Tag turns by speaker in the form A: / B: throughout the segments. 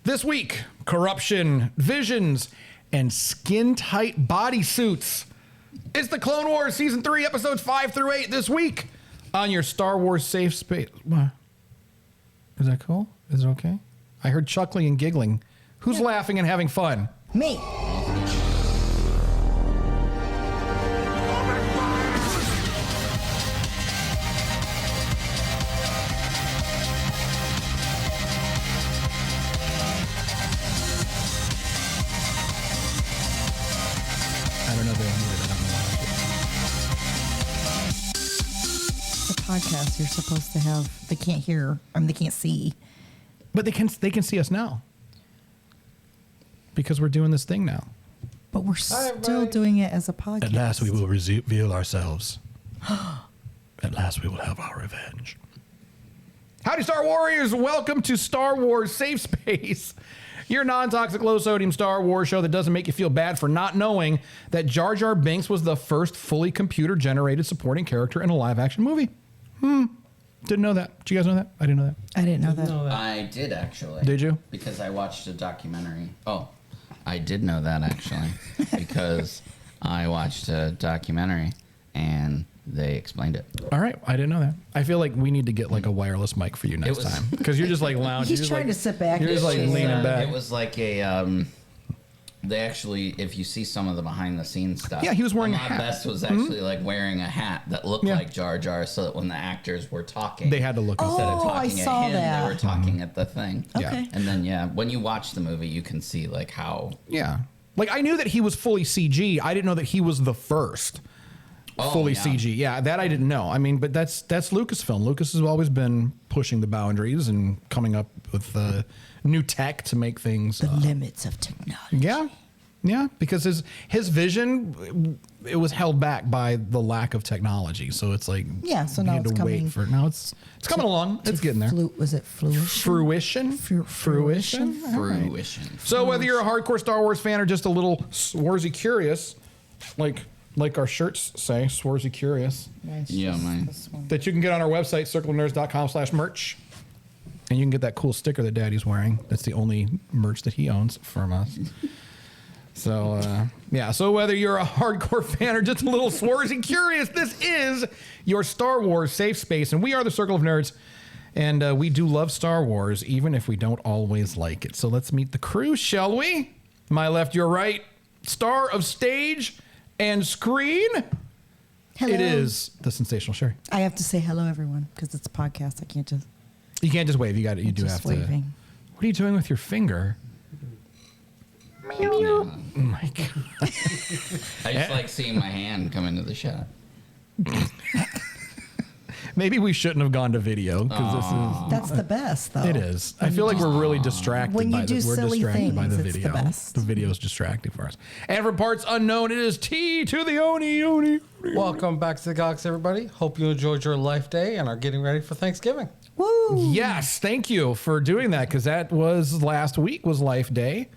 A: This week, corruption, visions, and skin-tight bodysuits. It's the Clone Wars Season 3, Episodes 5-8 this week on your Star Wars Safe Space. What? Is that cool? Is it okay? I heard chuckling and giggling. Who's laughing and having fun?
B: Me. Podcast, you're supposed to have, they can't hear, they can't see.
A: But they can see us now. Because we're doing this thing now.
B: But we're still doing it as a podcast.
A: At last we will reveal ourselves. At last we will have our revenge. Howdy, Star Warriors. Welcome to Star Wars Safe Space. Your non-toxic, low-sodium Star Wars show that doesn't make you feel bad for not knowing that Jar Jar Binks was the first fully computer-generated supporting character in a live-action movie. Didn't know that. Did you guys know that? I didn't know that.
B: I didn't know that.
C: I did, actually.
A: Did you?
C: Because I watched a documentary. Oh, I did know that, actually. Because I watched a documentary and they explained it.
A: All right. I didn't know that. I feel like we need to get like a wireless mic for you next time. Because you're just like lounging.
B: He's trying to sit back.
A: You're just like leaning back.
C: It was like a... They actually, if you see some of the behind the scenes stuff,
A: yeah, he was wearing a hat.
C: Best was actually like wearing a hat that looked like Jar Jar, so that when the actors were talking,
A: they had to look
C: instead of talking
B: I saw
C: at him,
B: that.
C: they were talking at the thing.
B: Okay.
C: And then when you watch the movie, you can see like how.
A: Yeah, like I knew that he was fully CG. I didn't know that he was the first fully CG. Yeah, that I didn't know. I mean, but that's Lucasfilm. Lucas has always been pushing the boundaries and coming up with new tech to make things
B: the limits of technology.
A: Yeah. Yeah, because his vision, it was held back by the lack of technology. So it's like
B: so now it's coming.
A: It's coming along. It's getting there.
B: Was it fruition?
A: Fruition.
C: Fruition.
A: So whether you're a hardcore Star Wars fan or just a little Swarsy Curious, like our shirts say, Swarsy Curious.
B: Nice.
C: Yeah, mine.
A: That you can get on our website, circleofnerds.com/merch. And you can get that cool sticker that Daddy's wearing. That's the only merch that he owns from us. So, so whether you're a hardcore fan or just a little Swarsy Curious, this is your Star Wars safe space. And we are the Circle of Nerds. And we do love Star Wars, even if we don't always like it. So let's meet the crew, shall we? My left, your right. Star of stage and screen.
B: Hello.
A: It is the sensational Sherry.
B: I have to say hello, everyone, because it's a podcast. I can't just...
A: You can't just wave. You got it. You do have
B: waving.
A: to. What are you doing with your finger? Oh my God.
C: I just like seeing my hand come into the shot.
A: Maybe we shouldn't have gone to video because this is.
B: That's the best, though.
A: It is. I feel like we're really distracted
B: when you
A: by
B: do
A: this. We're
B: silly
A: distracted by the
B: things, it's
A: video.
B: the best.
A: The video is distracting for us. And for parts unknown, it is T to the Oni.
D: Welcome back to the Gox, everybody. Hope you enjoyed your life day and are getting ready for Thanksgiving.
B: Woo!
A: Yes, thank you for doing that because that was last week was Life Day.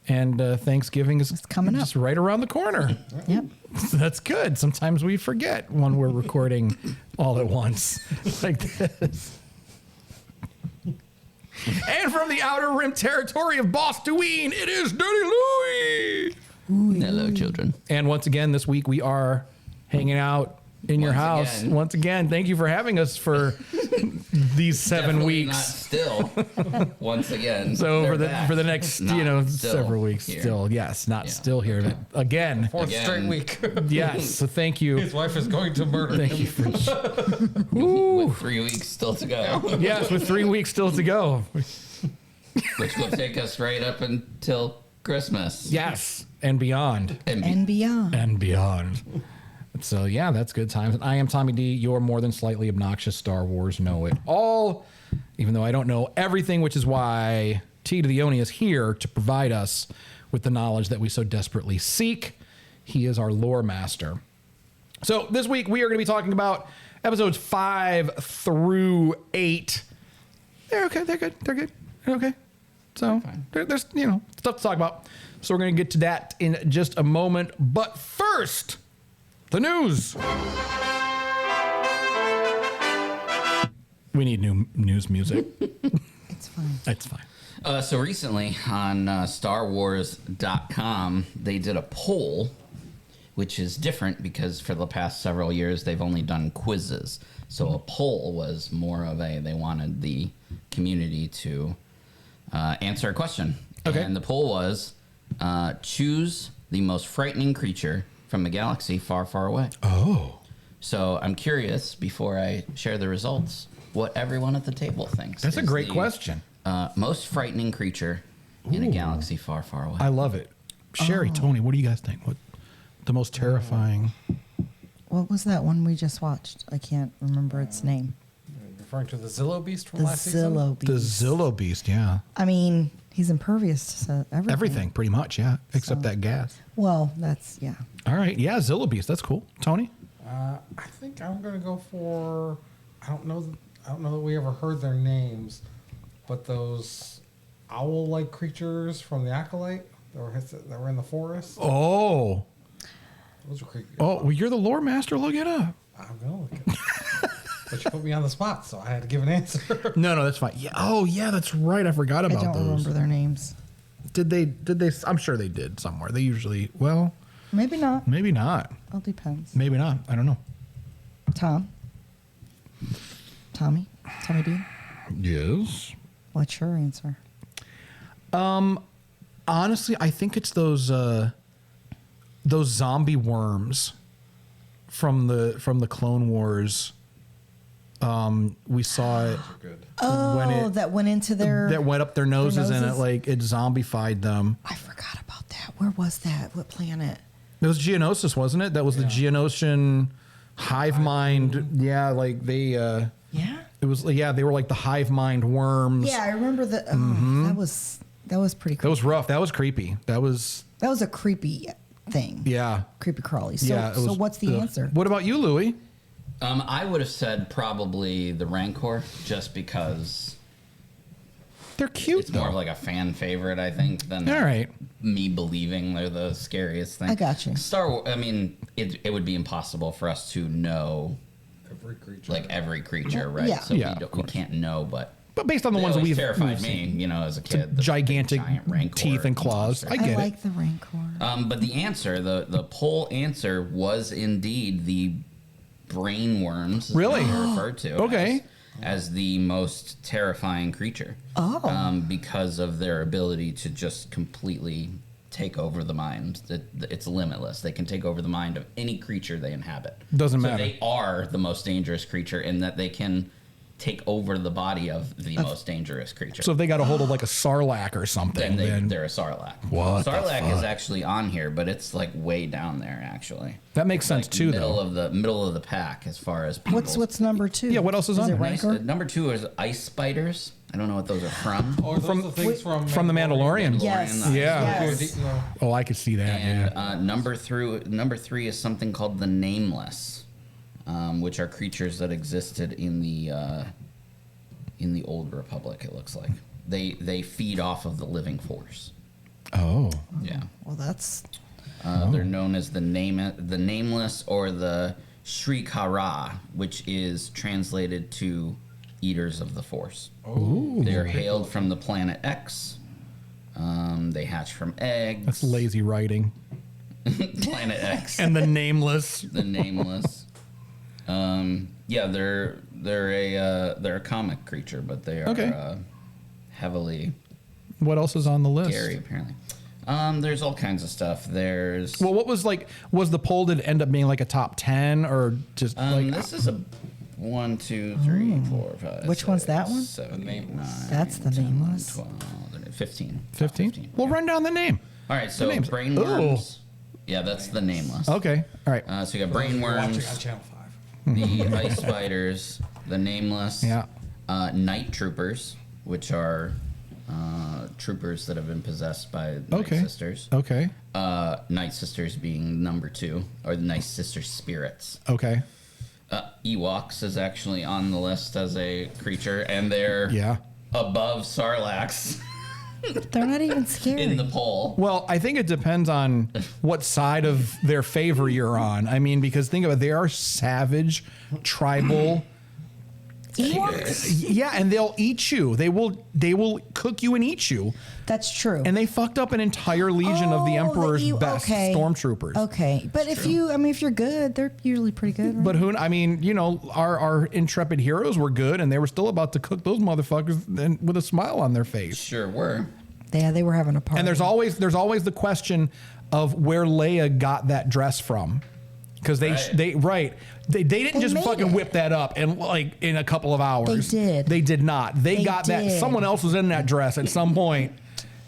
A: And Thanksgiving is
B: coming up.
A: Just right around the corner.
B: Yep.
A: That's good. Sometimes we forget when we're recording all at once like this. And from the outer rim territory of Bostoween, it is Dirty Louie.
C: Hello, children.
A: And once again, this week we are hanging out in your house. Once again, thank you for having us for these 7
C: Definitely
A: weeks.
C: Not still. Once again.
A: So for the next several weeks,
C: here.
A: Still here but again.
D: Fourth straight week.
A: Yes, so thank you.
D: His wife is going to murder him.
A: Thank you for.
C: With 3 weeks still to go.
A: Yes, with 3 weeks still to go.
C: Which will take us right up until Christmas.
A: Yes, and beyond.
B: And beyond.
A: And beyond. So, yeah, that's good times. I am Tommy D, your more than slightly obnoxious Star Wars know-it-all, even though I don't know everything, which is why T to the Oni is here to provide us with the knowledge that we so desperately seek. He is our lore master. So, this week, we are going to be talking about episodes 5-8. They're okay. They're good. They're okay. So, there's, stuff to talk about. So, we're going to get to that in just a moment. But first... the news. We need new news music.
B: It's fine.
A: It's fine.
C: So recently on StarWars.com, they did a poll, which is different because for the past several years they've only done quizzes. So a poll was more of they wanted the community to answer a question.
A: Okay.
C: And the poll was choose the most frightening creature from a galaxy far, far away.
A: Oh.
C: So I'm curious, before I share the results, what everyone at the table thinks.
A: That's a
C: is
A: great
C: the,
A: question.
C: Most frightening creature in a galaxy far, far away.
A: I love it. Sherry, Tony, what do you guys think? What the most terrifying?
B: What was that one we just watched? I can't remember its name.
D: Referring to the Zillow Beast from
B: The
D: last season?
B: Zillow
A: The
B: Beast.
A: Zillow Beast, yeah.
B: I mean, he's impervious to everything.
A: Everything, pretty much, yeah. Except
B: So-
A: that gas.
B: Well, that's, yeah.
A: All right, yeah, Zillow Beast, that's cool. Tony?
D: I think I'm gonna go for. I don't know that we ever heard their names, but those owl-like creatures from the Acolyte that were in the forest.
A: Oh.
D: Those are creepy.
A: Oh, well, you're the lore master. Look it up.
D: I'm gonna look at it. But you put me on the spot, so I had to give an answer.
A: No, that's fine. Yeah. Oh, yeah, that's right. I forgot
B: I
A: about
B: don't
A: those.
B: remember their names.
A: Did they? I'm sure they did somewhere. They usually, well,
B: Maybe not.
A: maybe not.
B: All depends.
A: Maybe not. I don't know.
B: Tommy D.
A: Yes.
B: What's your answer?
A: Honestly, I think it's those zombie worms from the Clone Wars. We saw it
D: Good.
B: Oh, that went into their.
A: that went up their noses, and it
B: noses?
A: it zombified them.
B: I forgot about that. Where was that? What planet?
A: It was Geonosis, wasn't it? That was the Geonosian hive mind. Yeah, like they.
B: Yeah.
A: It was they were like the hive mind worms.
B: Yeah, I remember that. That was pretty.
A: That
B: Creepy.
A: was rough. That was creepy. That was
B: a creepy thing.
A: yeah.
B: Creepy crawly. So,
A: Yeah. It was,
B: so what's the
A: ugh.
B: answer?
A: What about you, Louie?
C: I would have said probably the Rancor, just because
A: They're cute.
C: it's more of like a fan favorite, I think, than
A: All right.
C: me believing they're the scariest thing.
B: I got you.
C: Star Wars, I mean, it would be impossible for us to know
D: Every creature.
C: like every creature, right?
B: Yeah.
C: So
A: Yeah,
C: we,
A: of
C: we
A: course.
C: can't know, but
A: But based on the
C: they
A: ones that
C: always
A: we've
C: terrified
A: we've
C: me,
A: seen.
C: you know, as a kid. The
A: gigantic
C: giant Rancor
A: teeth and claws.
C: monster.
A: I get it.
B: like the Rancor.
C: But the answer, the poll answer was indeed the brain worms. Is
A: Really?
C: what they're referred to.
A: Okay.
C: As the most terrifying creature.
B: Oh.
C: Because of their ability to just completely take over the mind. It's limitless. They can take over the mind of any creature they inhabit.
A: Doesn't
C: So
A: matter.
C: they are the most dangerous creature in that they can take over the body of the most dangerous creature.
A: So if they got a hold of like a Sarlacc or something,
C: then
A: then
C: they're a Sarlacc.
A: What the
C: Sarlacc is
A: fuck?
C: actually on here, but it's like way down there actually.
A: that makes sense
C: Like
A: too,
C: middle
A: though.
C: of the pack as far as people.
B: What's number 2?
A: Yeah, what else is on
B: it
A: there?
B: Rancor?
C: Number 2 is ice spiders. I don't know what those are from.
D: Or those the things
A: From the Mandalorian.
B: Yes.
A: Yeah.
B: Yes.
A: Oh, I could see that.
C: And
A: Yeah.
C: number 3 is something called the Nameless, which are creatures that existed in the Old Republic. It looks like they feed off of the living force.
A: Oh.
C: Yeah.
B: Well, that's.
C: They're known as the Nameless or the Shrikara, which is translated to Eaters of the Force.
A: Ooh.
C: They're hailed from the planet X. They hatch from eggs.
A: That's lazy writing.
C: Planet X.
A: And the nameless.
C: The Nameless. Yeah, they're a comic creature, but they are
A: Okay.
C: heavily
A: What else is on the list?
C: scary apparently. There's all kinds of stuff. There's
A: Well, what was the poll? Did it end up being like a top 10 or just
C: this is a 1, 2, 3, 4, 5.
B: Which one's that one?
C: 7, 8, 9.
B: That's the
C: 10,
B: Nameless.
C: 12, 15.
A: 15? Well,
C: yeah.
A: run down the name.
C: All right, so
A: names.
C: brainworms. Yeah, that's the Nameless.
A: Okay. All right.
C: So you got
D: Watching on
C: brainworms,
D: Channel 5.
C: the ice spiders, the Nameless.
A: Yeah.
C: Night troopers, which are troopers that have been possessed by Night
A: Okay.
C: Sisters.
A: Okay.
C: Night Sisters being number 2, or the Night Sister spirits.
A: Okay.
C: Ewoks is actually on the list as a creature, and they're
A: Yeah.
C: above Sarlaccs
B: They're not even scary.
C: in the poll.
A: Well, I think it depends on what side of their favor you're on. I mean, because think about it, they are savage, tribal,
B: Ewoks?
A: Yeah, and they'll eat you. They will cook you and eat you.
B: That's true.
A: And they fucked up an entire legion of the Emperor's best stormtroopers.
B: Okay, but if you're good, they're usually pretty good. Right?
A: But our intrepid heroes were good, and they were still about to cook those motherfuckers with a smile on their face.
C: Sure were.
B: Yeah, they were having a party.
A: And there's always the question of where Leia got that dress from, because they didn't just fucking whip that up and like in a couple of hours. They did not. They got that. Someone else was in that dress at some point.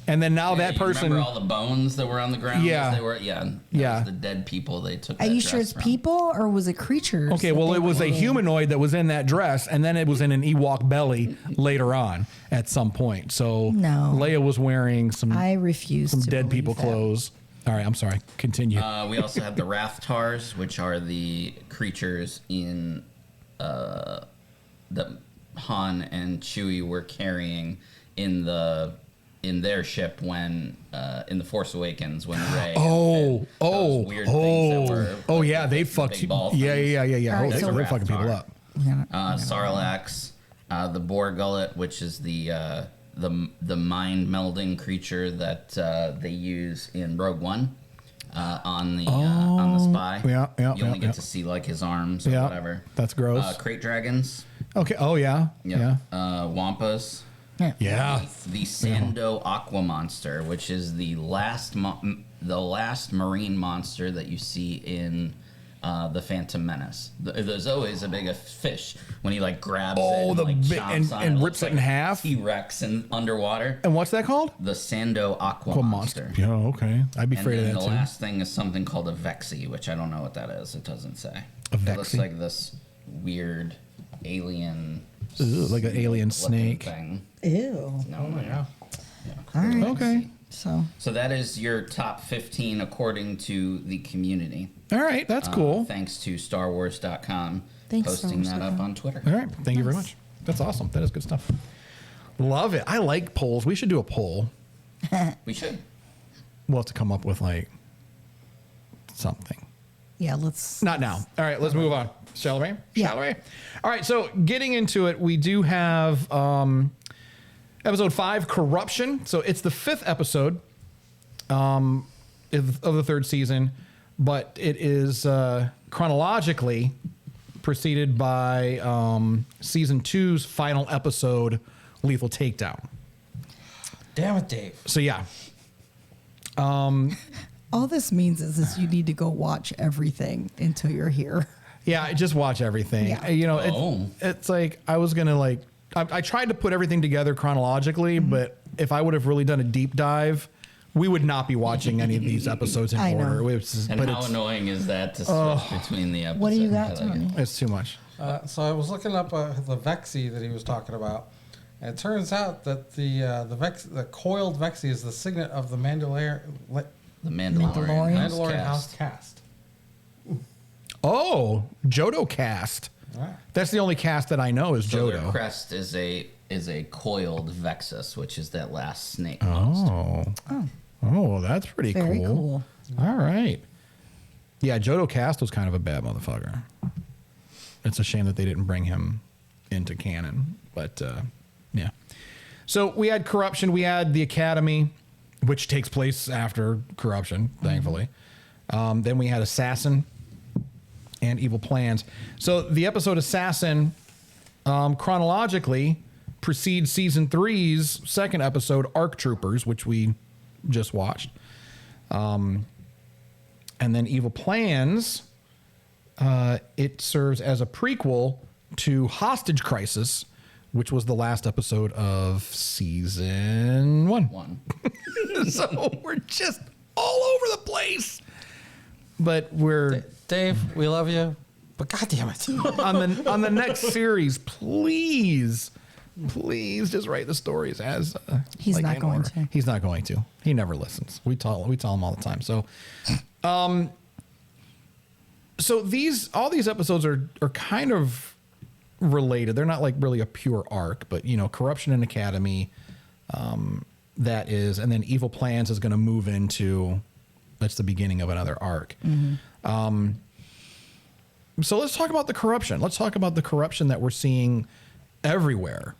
A: And then now that person.
C: Remember all the bones that were on the ground?
A: Yeah.
C: That was the dead people they took.
B: Are you sure it's people or was it creatures?
A: Okay, well, it was a humanoid that was in that dress, and then it was in an Ewok belly later on at some point. So Leia was wearing some.
B: I refuse
A: some
B: to
A: dead people clothes. All right, I'm sorry. Continue.
C: We also have the Rathtars, which are the creatures in that Han and Chewie were carrying in their ship when in the Force Awakens when Rey those weird things that were
A: they fucked you. Yeah.
B: Right, so
A: they're fucking people up.
C: Sarlacc, the Boar Gullet, which is the mind melding creature that they use in Rogue One on the spy.
A: Yeah.
C: You only get to see like his arms or whatever.
A: That's gross.
C: Crate dragons.
A: Okay. Oh yeah. Yeah.
C: Wampas.
A: Yeah.
C: The Sando Aqua Monster, which is the last marine monster that you see in the Phantom Menace. There's always a big fish when he like grabs it
A: and rips it in half.
C: T-Rex in underwater.
A: And what's that called?
C: The Sando Aqua Monster.
A: Yeah, okay. I'd be afraid of that
C: too.
A: too.
C: The last thing is something called a Vexi, which I don't know what that is. It doesn't say.
A: It
C: looks like this weird alien.
A: Like an alien snake
C: thing.
B: Ew.
C: No.
D: Yeah.
B: All right.
A: Okay.
B: So
C: that is your top 15 according to the community.
A: All right, that's cool.
C: Thanks to StarWars.com
B: Thanks,
C: posting that up on Twitter.
A: All right, thank you very much. That's awesome. That is good stuff. Love it. I like polls. We should do a poll.
C: We should.
A: We'll have to come up with like something.
B: yeah, let's.
A: Not now. All right, let's move on. Shall we?
B: Yeah.
A: Shall we? All right, so getting into it, we do have episode 5, Corruption. So it's the 5th episode of the 3rd season, but it is chronologically preceded by season 2's final episode, Lethal Takedown.
D: Damn it, Dave.
A: So yeah.
B: All this means is you need to go watch everything until you're here.
A: Yeah, just watch everything.
B: Yeah.
A: You know, it's like I was going to I tried to put everything together chronologically, but if I would have really done a deep dive, we would not be watching any of these episodes in order.
C: And how annoying is that to switch between the episodes?
B: What do you got, Tony?
A: It's too much.
D: So I was looking up the Vexi that he was talking about, and it turns out that the coiled Vexi is the signet of the Mandalorian house cast.
A: Oh, Jodo cast.
D: Right.
A: That's the only cast that I know is
C: So
A: Jodo.
C: their crest is a coiled Vexus, which is that last snake monster.
A: Oh, that's pretty
B: Very cool.
A: All right. Yeah, Jodo cast was kind of a bad motherfucker. It's a shame that they didn't bring him into canon, but yeah. So we had Corruption. We had the Academy, which takes place after Corruption, thankfully. Then we had Assassin and Evil Plans. So the episode Assassin chronologically precedes season 3's second episode, Arc Troopers, which we just watched. And then Evil Plans, it serves as a prequel to Hostage Crisis, which was the last episode of season 1. So we're just all over the place. But we're
D: Dave, we love you, but goddamn it!
A: on the next series, please just write the stories as
B: He's not going
A: order.
B: to.
A: He's not going to. He never listens. We tell him all the time. So, so all these episodes are kind of related. They're not like really a pure arc, but you know, Corruption and Academy, that is, and then Evil Plans is going to move into. That's the beginning of another arc. So let's talk about the corruption. Let's talk about the corruption that we're seeing everywhere.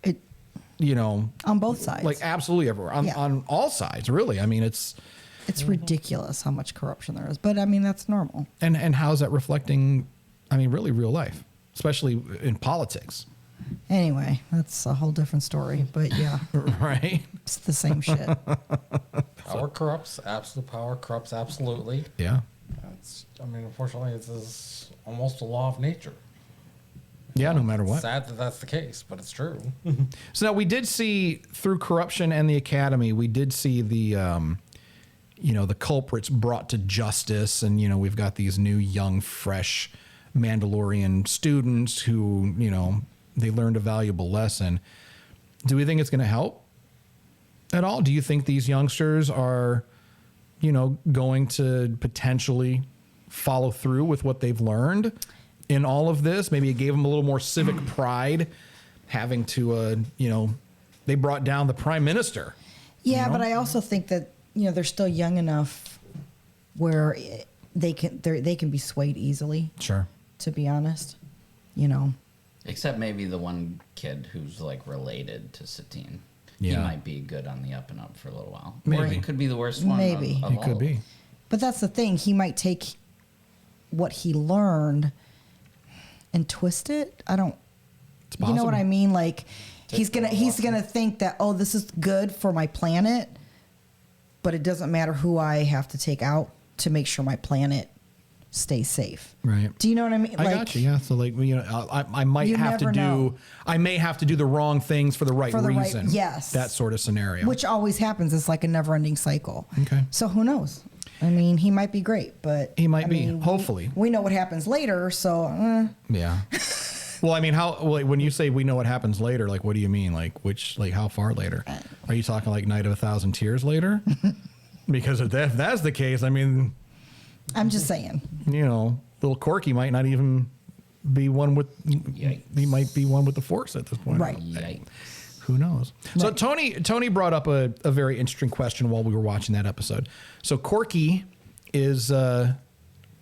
B: It on both sides.
A: Like absolutely everywhere on all sides, really. I mean, it's
B: ridiculous how much corruption there is, but I mean that's normal.
A: and how's that reflecting? I mean, really, real life, especially in politics.
B: Anyway, that's a whole different story, but yeah,
A: Right.
B: it's the same shit.
D: Power corrupts. Absolute power corrupts absolutely.
A: Yeah.
D: Unfortunately, it's almost a law of nature.
A: Yeah. No matter what.
D: Sad that that's the case, but it's true.
A: So now we did see through corruption and the academy, we did see the, the culprits brought to justice. And, we've got these new, young, fresh Mandalorian students who, they learned a valuable lesson. Do we think it's going to help at all? Do you think these youngsters are, going to potentially follow through with what they've learned in all of this? Maybe it gave them a little more civic pride having to, they brought down the prime minister.
B: Yeah, but I also think that, they're still young enough where they can be swayed easily.
A: Sure.
B: To be honest,
C: Except maybe the one kid who's like related to Satine.
A: Yeah.
C: He might be good on the up and up for a little while.
A: Maybe.
C: Or he could be the worst one.
B: Maybe.
C: Of
A: It
C: all
A: could
C: of
A: be.
C: them.
B: But that's the thing. He might take what he learned and twist it. I don't.
A: It's
B: You know what
A: possible.
B: I mean? Like he's gonna think that, oh, this is good for my planet, but it doesn't matter who I have to take out to make sure my planet stays safe.
A: Right.
B: Do you know what I mean?
A: I got you. Yeah. So like, I might
B: You
A: have to
B: never
A: do,
B: know.
A: I may have to do the wrong things for the right
B: For the right-
A: reason.
B: yes.
A: That sort of scenario.
B: Which always happens. It's like a never-ending cycle.
A: Okay.
B: So who knows? I mean, he might be great, but
A: He might
B: I
A: be,
B: mean,
A: hopefully.
B: we know what happens later. So
A: Yeah. Well, I mean, when you say we know what happens later, like, what do you mean? Like, how far later? Are you talking like Night of 1,000 Tears later? Because if that's the case, I mean,
B: I'm just saying.
A: little Corky might not even be one with,
C: Yikes.
A: he might be one with the Force at this point.
B: Right.
C: Yikes.
A: Who knows? So
B: Right.
A: Tony brought up a very interesting question while we were watching that episode. So Corky is a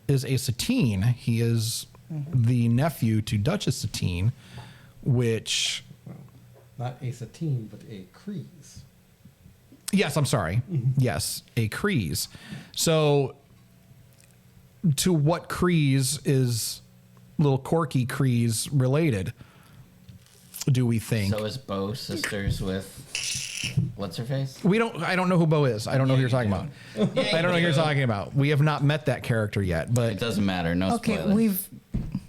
A: Satine. He is the nephew to Duchess Satine, which
D: Not a Satine, but a Kryze.
A: yes, I'm sorry. Yes, a Kryze. So to what Kryze is little Corky Kryze related? Do we think?
C: So is Bo sisters with what's her face?
A: I don't know who Bo is. I don't know who you're talking about.
C: Yeah,
A: I don't know who you're talking about. We have not met that character yet,
C: It
A: but
C: doesn't matter. No
B: Okay,
C: spoilers.
B: we've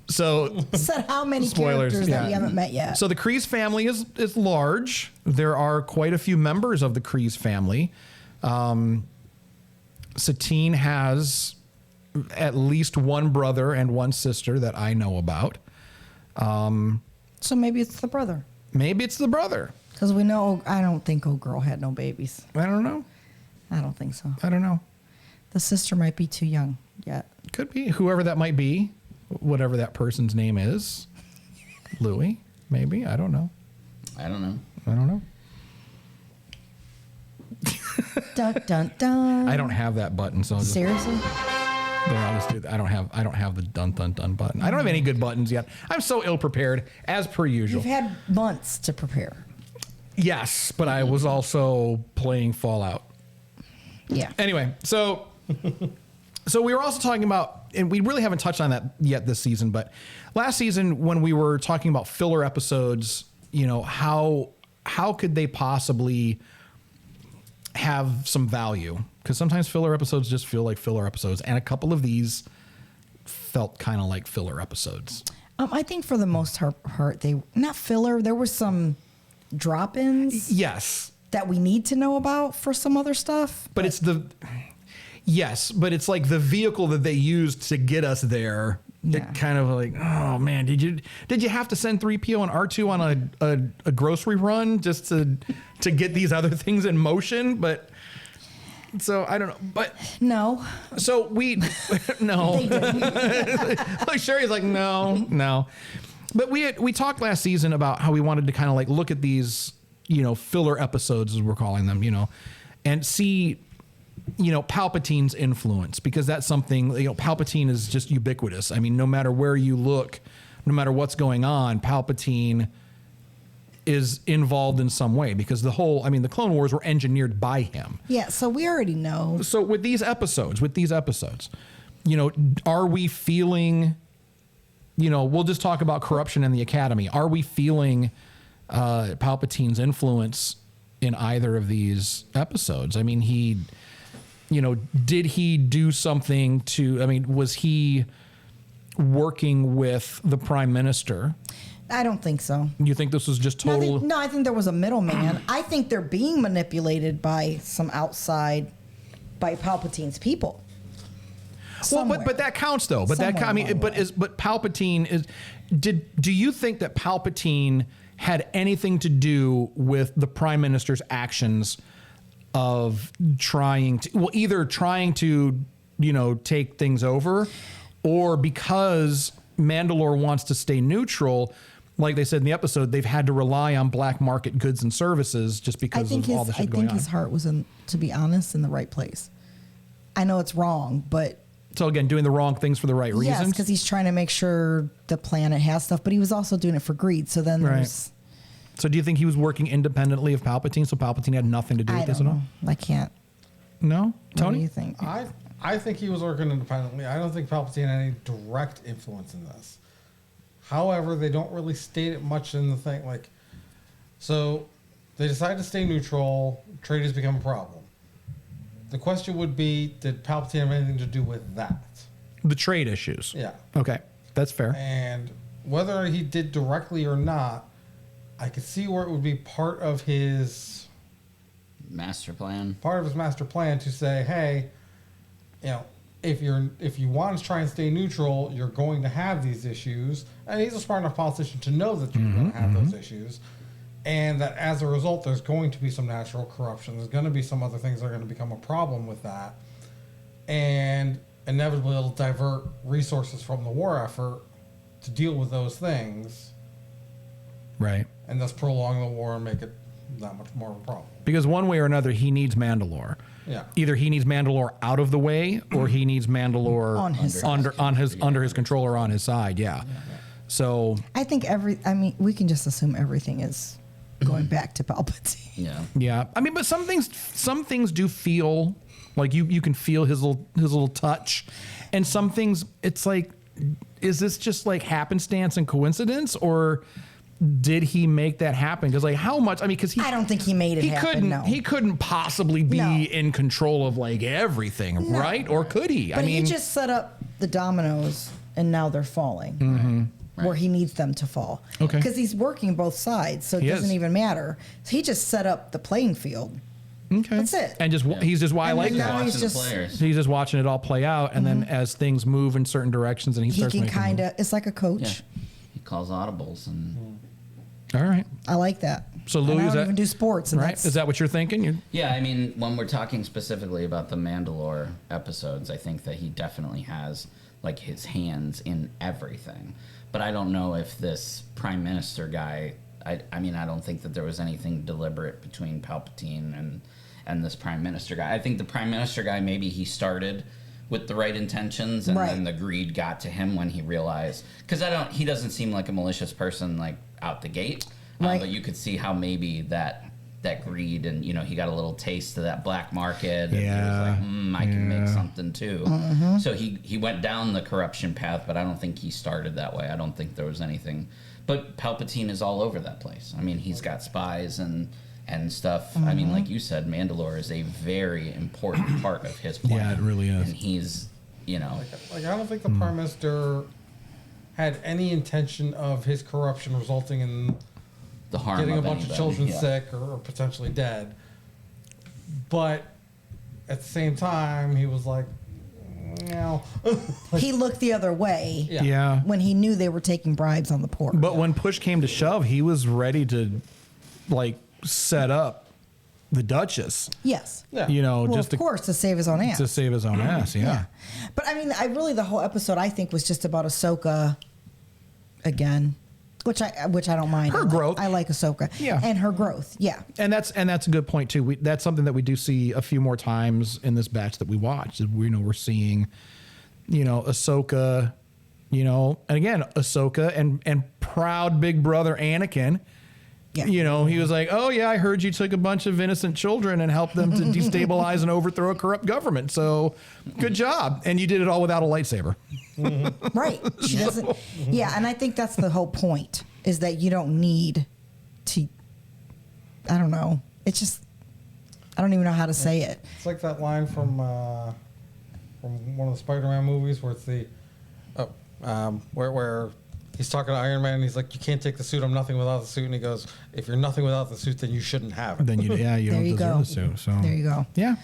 A: so
B: said how many
A: Spoilers,
B: characters
A: yeah.
B: that we haven't met yet.
A: so the Kryze family is large. There are quite a few members of the Kryze family. Satine has at least one brother and one sister that I know about.
B: So maybe it's the brother.
A: Maybe it's the brother.
B: Because we know, I don't think old girl had no babies.
A: I don't know.
B: I don't think so.
A: I don't know.
B: The sister might be too young yet.
A: Could be whoever that might be, whatever that person's name is. Louis, maybe. I don't know.
C: I don't know.
A: I don't know.
B: Dun dun dun.
A: I don't have that button, so I'll just,
B: Seriously?
A: I'll just do that. I don't have the dun dun dun button. I don't have any good buttons yet. I'm so ill prepared, as per usual.
B: You've had months to prepare.
A: Yes, but I was also playing Fallout.
B: Yeah.
A: Anyway, so we were also talking about, and we really haven't touched on that yet this season, but last season when we were talking about filler episodes, how could they possibly have some value? Because sometimes filler episodes just feel like filler episodes, and a couple of these felt kind of like filler episodes.
B: I think for the most part, they not filler. There were some drop-ins
A: Yes,
B: that we need to know about for some other stuff.
A: but it's but it's like the vehicle that they used to get us there.
B: Yeah.
A: It kind of like, oh man, did you have to send 3PO and R2 on a grocery run just to get these other things in motion? But so I don't know. But
B: No.
A: so we no.
B: They didn't.
A: Like Sherry's like, no. But we talked last season about how we wanted to kind of like look at these, filler episodes as we're calling them, and see, Palpatine's influence, because that's something, Palpatine is just ubiquitous. I mean, no matter where you look, no matter what's going on, Palpatine is involved in some way, because the Clone Wars were engineered by him.
B: Yeah, so we already know.
A: So with these episodes, are we feeling, we'll just talk about corruption in the Academy. Are we feeling Palpatine's influence in either of these episodes? I mean, did he do something was he working with the Prime Minister?
B: I don't think so.
A: You think this was just total?
B: No, I think there was a middleman. I think they're being manipulated by some outside, by Palpatine's people.
A: Well, but that counts though. But but Palpatine is. Do you think that Palpatine had anything to do with the Prime Minister's actions of either trying to take things over, or because Mandalore wants to stay neutral? Like they said in the episode, they've had to rely on black market goods and services just because of all the shit going on.
B: I think his heart was, to be honest, in the right place. I know it's wrong, but...
A: So again, doing the wrong things for the right reasons?
B: Yes, because he's trying to make sure the planet has stuff, but he was also doing it for greed. So then there's...
A: So do you think he was working independently of Palpatine, so Palpatine had nothing to do with this at all?
B: I can't.
A: No? Tony?
B: What do you think?
D: I think he was working independently. I don't think Palpatine had any direct influence in this. However, they don't really state it much in the thing. So they decide to stay neutral. Trade has become a problem. The question would be, did Palpatine have anything to do with that?
A: The trade issues.
D: Yeah.
A: Okay, that's fair.
D: And whether he did directly or not, I could see where it would be part of his
C: master plan.
D: Part of his master plan to say, hey, if you want to try and stay neutral, you're going to have these issues. And he's a smart enough politician to know that you're going to have those issues. And that as a result, there's going to be some natural corruption. There's going to be some other things that are going to become a problem with that. And inevitably, it'll divert resources from the war effort to deal with those things.
A: Right.
D: And thus prolong the war and make it that much more of a problem.
A: Because one way or another, he needs Mandalore.
D: Yeah.
A: Either he needs Mandalore out of the way, or he needs Mandalore under his control or on his side. Yeah. So
B: I think we can just assume everything is going back to Palpatine.
C: Yeah.
A: Yeah. I mean, but some things do feel like you can feel his little touch, and some things it's like, is this just like happenstance and coincidence, or did he make that happen? Because how much? I mean, because
B: I don't think he made it happen.
A: He couldn't possibly be in control of everything, right? Or could he?
B: But he just set up the dominoes, and now they're falling. Where he needs them to fall.
A: Okay.
B: Because he's working both sides, so it doesn't even matter. He just set up the playing field.
A: Okay.
B: That's it.
A: And he's just why I like
B: now
A: that.
B: he's just
C: players.
A: He's just watching it all play out, and then as things move in certain directions, and he starts
B: can
A: making
B: it's like a coach.
C: Yeah. He calls audibles and.
A: All right.
B: I like that.
A: So Louis,
B: I don't even do sports, and
A: right? Is that what you're thinking?
C: Yeah, I mean, when we're talking specifically about the Mandalore episodes, I think that he definitely has his hands in everything. But I don't know if this Prime Minister guy. I mean, I don't think that there was anything deliberate between Palpatine and this Prime Minister guy. I think the Prime Minister guy, maybe he started with the right intentions, and then the greed got to him when he realized. Because he doesn't seem like a malicious person out the gate.
B: Right.
C: But you could see how maybe that greed, and he got a little taste of that black market, and he was like, I can make something too. So he went down the corruption path, but I don't think he started that way. I don't think there was anything. But Palpatine is all over that place. I mean, he's got spies and stuff. I mean, like you said, Mandalore is a very important part of his plan.
A: Yeah, it really is.
C: And he's,
D: I don't think the Prime Minister had any intention of his corruption resulting in
C: the harm
D: getting
C: of
D: a bunch
C: anybody.
D: of children sick or potentially dead. But at the same time, he was like,
B: he looked the other way.
A: Yeah.
B: When he knew they were taking bribes on the port.
A: But when push came to shove, he was ready to set up the Duchess.
B: Yes.
D: Yeah.
A: Just
B: of course, to save his own ass.
A: To save his own ass, yeah.
B: But I mean, the whole episode I think was just about Ahsoka again, which I don't mind.
A: Her growth.
B: I like Ahsoka.
A: Yeah.
B: And her growth. Yeah.
A: And that's a good point too. That's something that we do see a few more times in this batch that we watch. We're seeing, Ahsoka, and again Ahsoka and proud big brother Anakin,
B: Yeah.
A: You know, he was like, oh, yeah, I heard you took a bunch of innocent children and helped them to destabilize and overthrow a corrupt government. So good job. And you did it all without a lightsaber.
B: Right. She doesn't. Yeah. And I think that's the whole point, is that you don't need to, I don't know. It's just, I don't even know how to say it.
D: It's like that line from one of the Spider-Man movies where it's the where he's talking to Iron Man and he's like, you can't take the suit. I'm nothing without the suit. And he goes, if you're nothing without the suit, then you shouldn't have it.
A: Then you
B: There
A: don't
B: you
A: deserve
B: go.
A: the suit. So
B: There you go.
A: Yeah.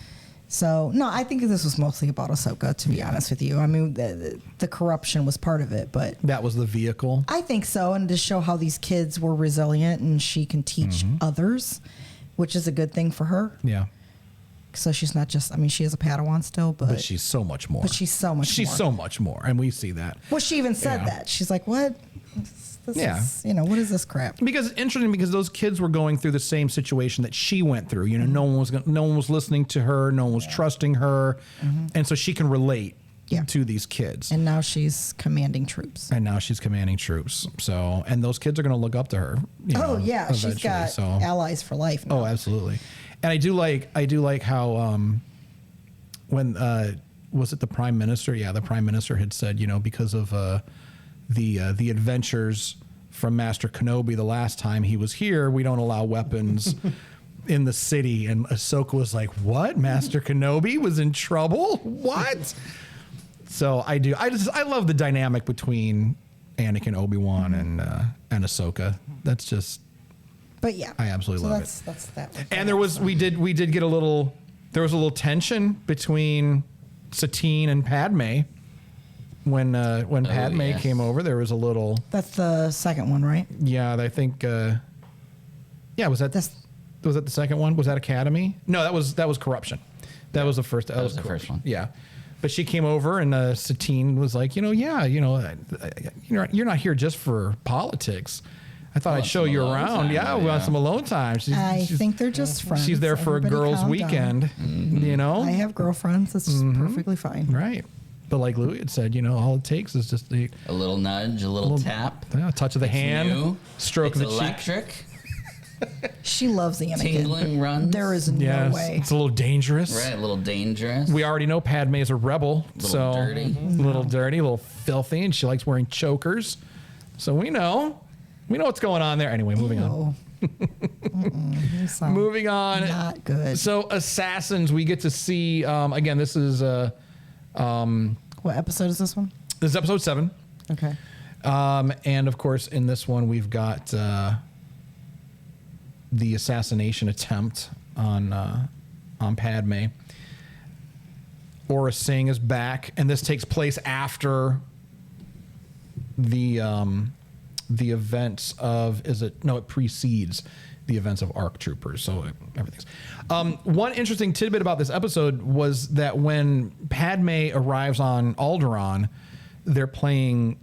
B: So, no, I think this was mostly about Ahsoka, to be honest with you. I mean, the corruption was part of it, but
A: That was the vehicle.
B: I think so. And to show how these kids were resilient and she can teach others, which is a good thing for her.
A: Yeah.
B: So she's not just, I mean, she is a Padawan still, but
A: She's so much more.
B: she's so much
A: She's
B: more.
A: so much more. And we see that.
B: Well, she even said
A: Yeah.
B: that. She's like, what? This
A: Yeah.
B: is, what is this crap?
A: Because it's interesting, because those kids were going through the same situation that she went through. You know, no one was listening to her, no one was trusting her, and so she can relate
B: Yeah.
A: to these kids.
B: And now she's commanding troops.
A: And now she's commanding troops. So, and those kids are going to look up to her. You know,
B: Oh, yeah. She's
A: eventually.
B: got
A: So,
B: allies for life now.
A: oh, absolutely. And I do like how when was it the Prime Minister? Yeah, the Prime Minister had said, you know, because of the adventures from Master Kenobi the last time he was here, we don't allow weapons in the city. And Ahsoka was like, what? Master Kenobi was in trouble? What? So I love the dynamic between Anakin, Obi-Wan, and Ahsoka. That's just,
B: But yeah.
A: I absolutely love it.
B: That's that.
A: and there was we did get a little tension between Satine and Padme when Padme
C: yes.
A: came over. There was a little,
B: That's the second one, right?
A: yeah, I think was that the second one? Was that Academy? No, that was Corruption. That was the first. That
C: was the first one.
A: Yeah. But she came over and Satine was like, you're not here just for politics. I thought I'd show
C: some
A: you
C: alone
A: around.
C: time,
A: Yeah, we want
C: yeah.
A: some alone time.
B: I think they're just friends.
A: she's there for
B: Everybody
A: a girls'
B: calm down.
A: weekend, you know?
B: I have girlfriends. It's perfectly fine.
A: Right. But like Louis had said, you know, all it takes is just a
C: A little nudge, a little tap.
A: touch of the hand,
C: New.
A: stroke
C: It's
A: of the cheek.
C: electric.
B: She loves Anakin.
C: Tingling runs.
B: There is no
A: Yes,
B: way.
A: it's a little dangerous.
C: Right, a little dangerous.
A: We already know Padme is a rebel,
C: Little dirty.
A: a little dirty, a little filthy, and she likes wearing chokers. So we know what's going on there. Anyway, moving on.
B: You sound
A: Moving on.
B: Not good.
A: So Assassins, we get to see again. This is
B: What episode is this one?
A: episode 7,
B: Okay.
A: and of course in this one we've got the assassination attempt on Padme. Aura Singh is back, and this takes place after the events of it precedes the events of ARC Troopers, so everything's one interesting tidbit about this episode was that when Padme arrives on Alderaan, they're playing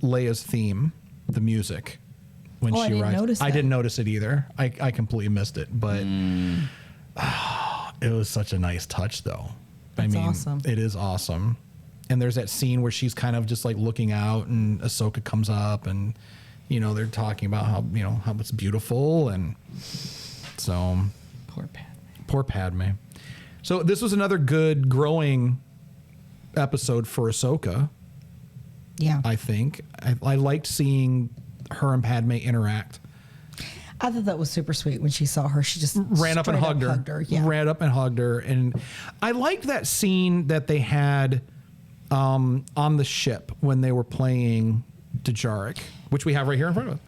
A: Leia's theme, the music, when
B: Oh, I
A: she
B: didn't
A: arrives.
B: notice
A: I
B: that.
A: didn't notice it either. I completely missed it, but it was such a nice touch, though.
B: That's awesome.
A: It is awesome. And there's that scene where she's kind of just like looking out, and Ahsoka comes up, and you know they're talking about how it's beautiful, and so poor Padme. So this was another good growing episode for Ahsoka.
B: Yeah.
A: I think I liked seeing her and Padme interact.
B: I thought that was super sweet when she saw her. She just
A: Ran up and
B: straight
A: hugged her.
B: Yeah.
A: Ran up and hugged her, and I liked that scene that they had on the ship when they were playing Djarik, which we have right here in front of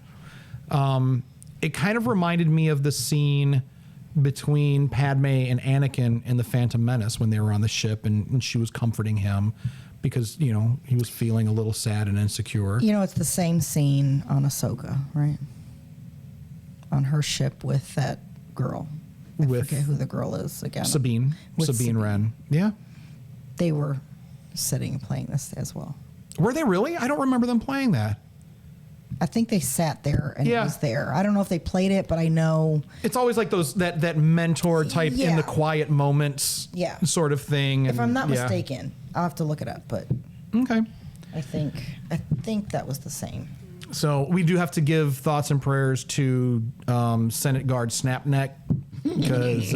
A: us. It kind of reminded me of the scene between Padme and Anakin in The Phantom Menace when they were on the ship and she was comforting him because, you know, he was feeling a little sad and insecure.
B: You know, it's the same scene on Ahsoka, right? On her ship with that girl. I
A: With
B: forget who the girl is again.
A: Sabine
B: With
A: Wren. Yeah.
B: They were sitting and playing this as well.
A: Were they really? I don't remember them playing that.
B: I think they sat there and
A: Yeah.
B: it was there. I don't know if they played it, but I know.
A: It's always like that mentor type in
B: Yeah.
A: the quiet moments
B: Yeah.
A: sort of thing.
B: If I'm not
A: yeah.
B: mistaken, I'll have to look it up, but
A: Okay.
B: I think that was the same.
A: So we do have to give thoughts and prayers to Senate Guard Snapneck because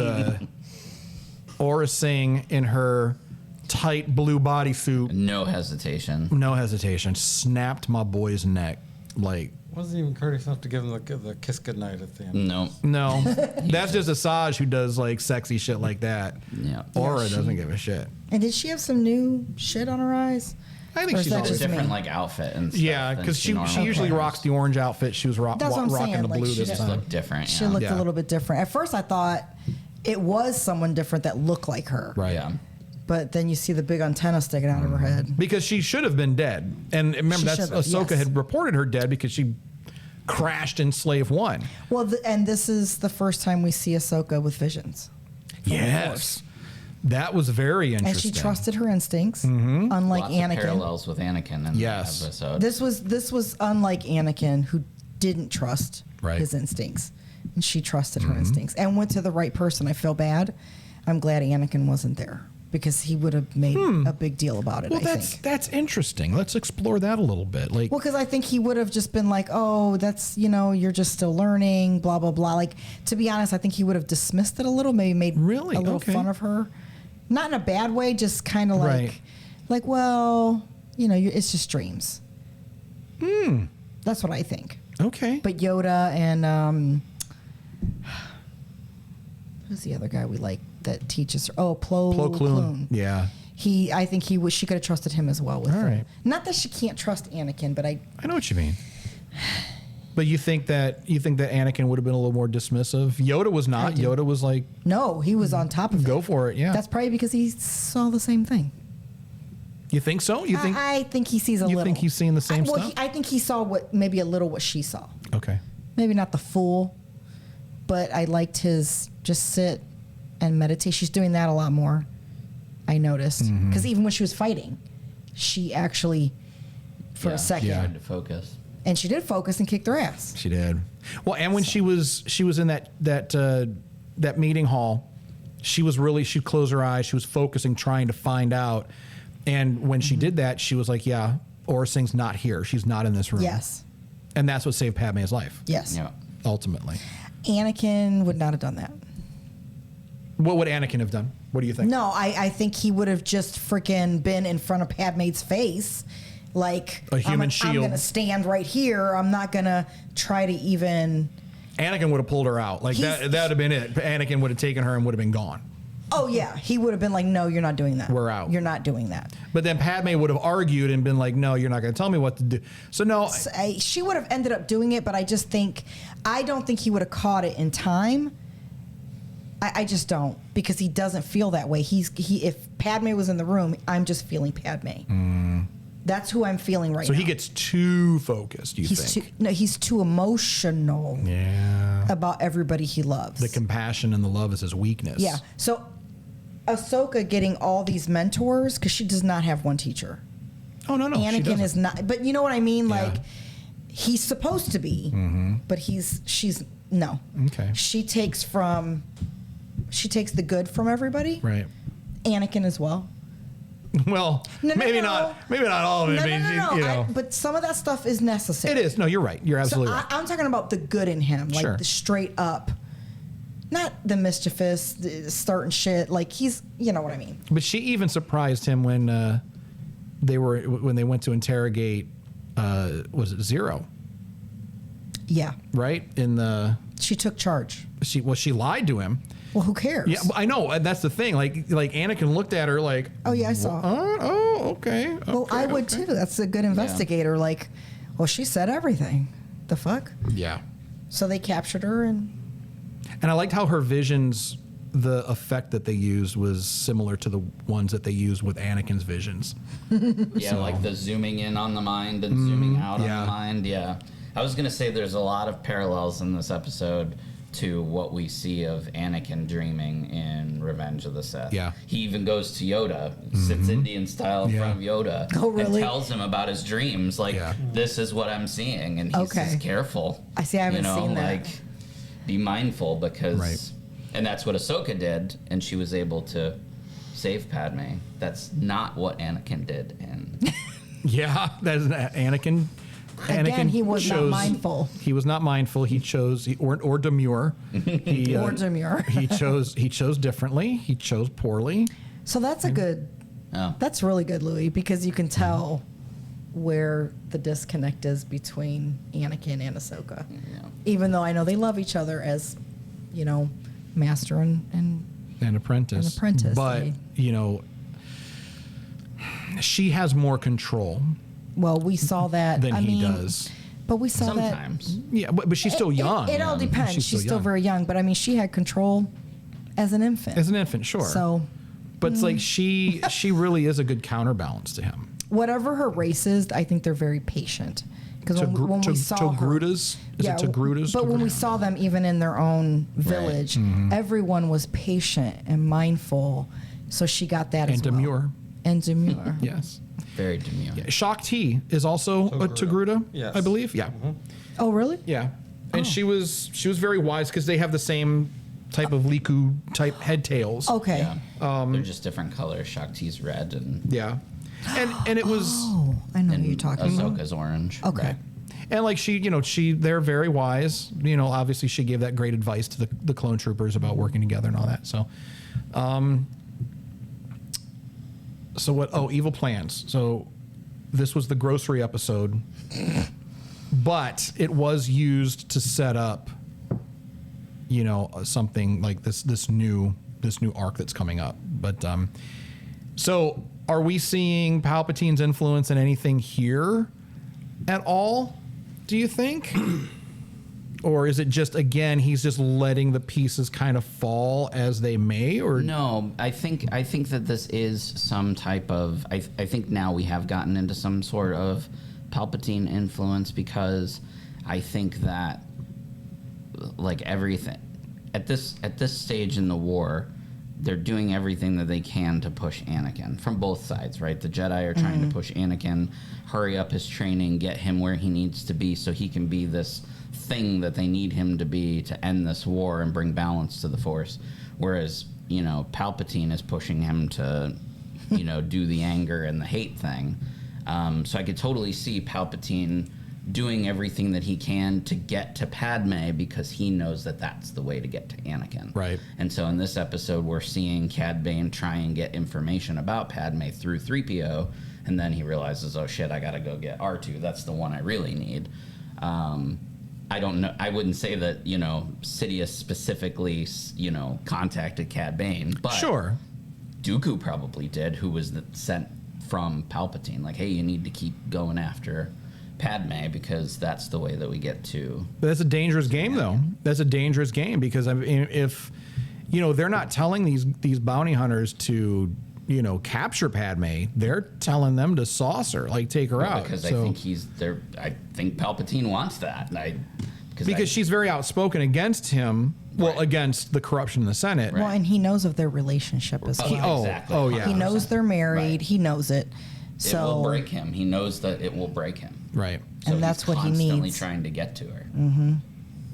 A: Aura Singh in her tight blue bodysuit,
C: No hesitation.
A: no hesitation, snapped my boy's neck. Like,
D: Wasn't even courteous enough to give him the kiss goodnight at the end.
C: No.
A: no, that's just Asajj who does like sexy shit like that.
C: Yeah.
A: Aura
B: Yeah, she-
A: doesn't give a shit.
B: And did she have some new shit on her eyes?
A: I think
B: Or is
A: she's
B: that
A: always
B: just
C: Different
B: me?
C: like outfit and stuff.
A: yeah,
C: than
A: because she
C: normally
A: usually
C: wears.
A: rocks the orange outfit. She was
B: That's what I'm
A: rocking
B: saying,
A: the
B: like,
A: blue
B: she
A: this
C: Just
A: time.
C: look different.
B: She
C: Yeah.
B: looked
A: Yeah.
B: a little bit different. At first, I thought it was someone different that looked like her.
A: Right.
C: Yeah.
B: But then you see the big antenna sticking out of her head.
A: Because she should have been dead. And remember,
B: She
A: that's
B: should have,
A: Ahsoka
B: yes.
A: had reported her dead because she crashed in Slave One.
B: Well, and this is the first time we see Ahsoka with visions.
A: Yes. That was very interesting.
B: And she trusted her instincts, unlike
C: Lots of
B: Anakin.
C: parallels with Anakin in
A: Yes.
C: the episode.
B: This was unlike Anakin, who didn't trust
A: Right.
B: his instincts, and she trusted her instincts and went to the right person. I feel bad. I'm glad Anakin wasn't there because he would have made a big deal about it.
A: Well,
B: I think.
A: that's interesting. Let's explore that a little bit. Like,
B: Well, because I think he would have just been like, "Oh, that's you're just still learning, blah blah blah." Like, to be honest, I think he would have dismissed it a little, maybe made
A: Really?
B: a little
A: Okay.
B: fun of her, not in a bad way, just kind of
A: Right.
B: like, well, it's just dreams. That's what I think.
A: okay.
B: But Yoda and who's the other guy we like that teaches her? Oh, Plo
A: Plo Koon. Yeah.
B: I think she could have trusted him as well with
A: All
B: her.
A: right.
B: Not that she can't trust Anakin, but
A: I know what you mean. But you think that Anakin would have been a little more dismissive? Yoda was not.
B: do.
A: Yoda was like,
B: no, he was on top of
A: go
B: it.
A: for it. Yeah.
B: That's probably because he saw the same thing.
A: You think so? You think?
B: I think he sees a
A: You
B: little.
A: think he's seeing the same stuff?
B: I think he saw maybe a little what she saw.
A: Okay.
B: Maybe not the full, but I liked his just sit and meditate. She's doing that a lot more. I noticed
A: Mm-hmm.
B: because even when she was fighting, she actually, for a second,
A: Yeah.
C: Tried to focus.
B: and she did focus and kicked their ass.
A: She did. Well, and when she was in that meeting hall, she closed her eyes. She was focusing, trying to find out. And when she did that, she was like, "Yeah, Aura Singh's not here. She's not in this room."
B: Yes,
A: And that's what saved Padme's life.
B: yes.
C: Yeah.
A: Ultimately.
B: Anakin would not have done that.
A: What would Anakin have done? What do you think?
B: No, I think he would have just freaking been in front of Padme's face. Like,
A: A human
B: I'm
A: shield.
B: going to stand right here. I'm not going to try to even.
A: Anakin would have pulled her out. Like
B: He's-
A: that would have been it. Anakin would have taken her and would have been gone.
B: Oh, yeah. He would have been like, no, you're not doing that.
A: We're out.
B: You're not doing that.
A: But then Padme would have argued and been like, "No, you're not going to tell me what to do." So no,
B: She would have ended up doing it, but I don't think he would have caught it in time. I just don't, because he doesn't feel that way. If Padme was in the room, I'm just feeling Padme. That's who I'm feeling right
A: so
B: now.
A: he gets too focused.
B: He's
A: think?
B: he's too emotional
A: Yeah.
B: about everybody he loves.
A: The compassion and the love is his weakness.
B: Yeah. So Ahsoka getting all these mentors, because she does not have one teacher.
A: Oh no, she
B: Anakin
A: doesn't.
B: is not, but you know what I mean?
A: Yeah.
B: Like, he's supposed to be, but she's no.
A: Okay.
B: She takes the good from everybody.
A: Right.
B: Anakin as well.
A: Well,
B: No,
A: maybe
B: no.
A: not. Maybe not all of it.
B: No,
A: I mean,
B: no.
A: You know,
B: But some of that stuff is necessary.
A: it is. No, you're right. You're
B: So
A: absolutely right.
B: I'm talking about the good in him, like
A: Sure.
B: the straight up, not the mischievous, the starting shit. Like he's, you know what I mean.
A: But she even surprised him when they went to interrogate. Was it Zero?
B: Yeah,
A: Right
B: she took charge.
A: she lied to him.
B: Well, who cares?
A: Yeah, I know. And that's the thing. Like Anakin looked at her like,
B: Oh yeah, I saw.
A: okay.
B: Well,
A: okay,
B: I would
A: okay.
B: too. That's a good investigator. Like, well, she said everything. The fuck?
A: Yeah.
B: So they captured her, and
A: And I liked how her visions, the effect that they used was similar to the ones that they used with Anakin's visions.
C: Yeah,
A: So-
C: like the zooming in on the mind and zooming out
A: yeah.
C: on the mind. Yeah. I was going to say there's a lot of parallels in this episode to what we see of Anakin dreaming in Revenge of the Sith.
A: Yeah.
C: He even goes to Yoda, sits Indian style in
A: Yeah.
C: front of Yoda,
B: Oh, really?
C: and tells him about his dreams. Like,
A: Yeah.
C: this is what I'm seeing. And he
B: Okay.
C: says, careful.
B: I see, I haven't seen that.
C: Like, be mindful because...
A: Right.
C: And that's what Ahsoka did, and she was able to save Padme. That's not what Anakin did. And
A: Yeah, that's Anakin
B: Again, he was not mindful.
A: He was not mindful. He chose or demure.
B: Or demure.
A: He chose differently. He chose poorly.
B: So that's a good.
C: Oh.
B: That's really good, Louis, because you can tell where the disconnect is between Anakin and Ahsoka.
C: Yeah.
B: Even though I know they love each other as, master and
A: An apprentice. But she has more control
B: well, we saw that.
A: than he does.
B: But we saw
C: Sometimes.
A: Yeah, but she's still young.
B: It all depends. She's still
A: young.
B: very young, but I mean, she had control as an infant.
A: As an infant, sure.
B: So
A: but it's like she really is a good counterbalance to him.
B: whatever her race is, I think they're very patient. Because when we saw her,
A: Togrutas? Is it Togrutas?
B: But when we saw them, even in their own village, everyone was patient and mindful. So she got that as well.
A: demure.
B: And demure.
A: Yes.
C: Very demure.
A: Yeah. Shakti is also a Togruta,
D: Yes.
A: I believe. Yeah.
B: Oh, really?
A: Yeah. And she was very wise because they have the same type of Liku type head tails.
B: Okay.
C: Yeah. They're just different colors. Shakti's red and
A: Yeah. And it was
B: Oh, I know what you're talking about.
C: Ahsoka's orange.
B: Okay.
A: right. And like they're very wise. Obviously she gave that great advice to the clone troopers about working together and all that. So what? Oh, evil plans. So this was the grocery episode, but it was used to set up, something like this new arc that's coming up. But so are we seeing Palpatine's influence in anything here at all? Do you think? Or is it just, again, he's just letting the pieces kind of fall as they may? Or
C: No, I think that this is some type of. I think now we have gotten into some sort of Palpatine influence because I think that like everything at this stage in the war, they're doing everything that they can to push Anakin from both sides, right? The Jedi are trying to push Anakin, hurry up his training, get him where he needs to be so he can be this thing that they need him to be to end this war and bring balance to the Force. Whereas, Palpatine is pushing him to, do the anger and the hate thing. So I could totally see Palpatine doing everything that he can to get to Padme because he knows that that's the way to get to Anakin.
A: Right.
C: And so in this episode, we're seeing Cad Bane try and get information about Padme through 3PO, and then he realizes, oh shit, I gotta go get R2. That's the one I really need. I don't know. I wouldn't say that, Sidious specifically, contacted Cad Bane, but
A: sure,
C: Dooku probably did, who was sent from Palpatine. Like, hey, you need to keep going after Padme because that's the way that we get to.
A: But that's a dangerous game, though. That's a dangerous game because if they're not telling these bounty hunters to capture Padme, they're telling them to sauce her, like take her out.
C: Because I think he's there. I think Palpatine wants that. Because
A: she's very outspoken against him. Well,
C: Right.
A: against the corruption in the Senate.
B: Well, and he knows of their relationship as well.
C: Exactly.
A: Oh, yeah.
B: He knows they're married.
C: Right.
B: He knows it.
C: It will break him. He knows that it will break him.
A: Right.
C: So
B: And that's
C: he's
B: what he
C: constantly
B: needs.
C: trying to get to her.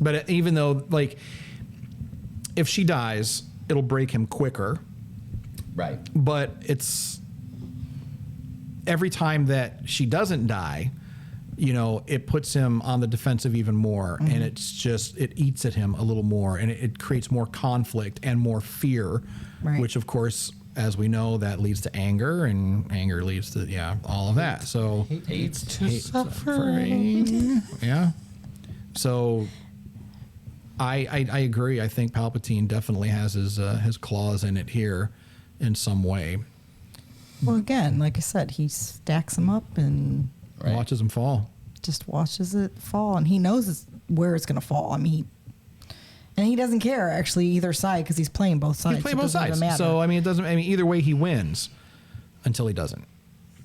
A: But even though, like, if she dies, it'll break him quicker.
C: Right.
A: But it's every time that she doesn't die, it puts him on the defensive even more. And it eats at him a little more. And it creates more conflict and more fear,
B: Right.
A: which, of course, as we know, that leads to anger, and anger leads to, all of that. So,
C: Hates
D: to
A: suffering. Yeah. So, I agree. I think Palpatine definitely has his claws in it here in some way.
B: Well, again, like I said, he stacks them up and
C: Right.
A: Watches him fall.
B: just watches it fall, and he knows where it's going to fall. I mean, and he doesn't care actually either side because he's playing both sides.
A: He's playing
B: It
A: both
B: doesn't even
A: sides.
B: matter.
A: So it doesn't. Either way, he wins until he doesn't.